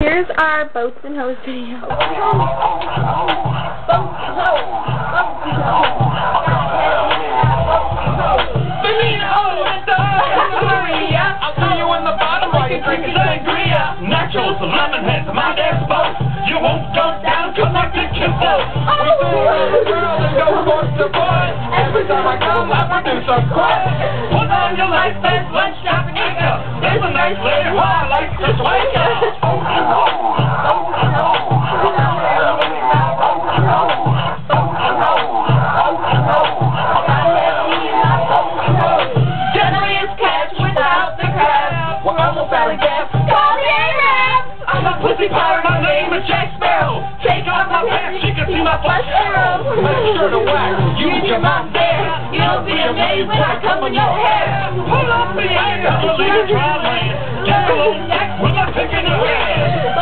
Here's our boats and hose video. Boats and hose. I'll see you in the bottom while you're drinking sangria. Nachos, lemon heads, my dad's boat. You won't go down cause I kick your boat. We do roll the world and go forth to boy. Every time I come, I produce a quote. Put on your life vest, let's shop and kick up. There's a nice lady who I like to swing up. Pussy power, my name is Jack Sparrow. Take off my pants, she can see my flesh arrow. Make sure to wax, use your mouth there. You'll be amazed when I come in your hair. Pull up the anchor, you'll leave a dry land. Get a little neck with a pick in your hand.